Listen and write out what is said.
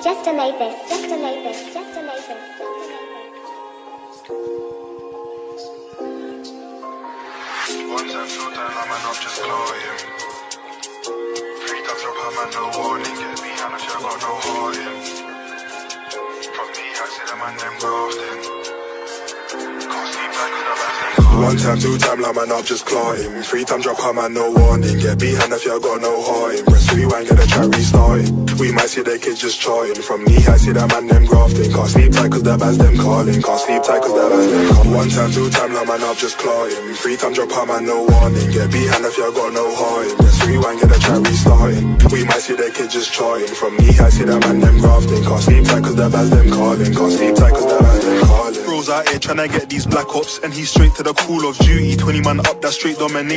just to make this, just to make this, just to make this. One time, two time, I'm not just cloying. Three times up, I'm no warning. Get behind if you got no heart in. From me, I see them and them grafting. Can't sleep like the best. One time, two time, like man, I'm just clawing. Three times drop, I'm no warning. Get behind if you got no heart in. Press rewind, get the track restarting. We might see the kids just charting. From me, I see them and them grafting. Can't sleep tight cause the bands them calling. Can't sleep tight cause the bands them calling. One time, two time, like man, I'm just clawing. Three times drop, I'm no warning. Get behind if you got no heart in. Press rewind, get the track restarting. We might see the kids just charting. From me, I see them and them grafting. Can't sleep tight cause the bands them calling. Can't sleep tight cause the bands them calling. Bros out here tryna get these black ops, and he's straight to the Call of Duty. 20 man up, that's straight domination.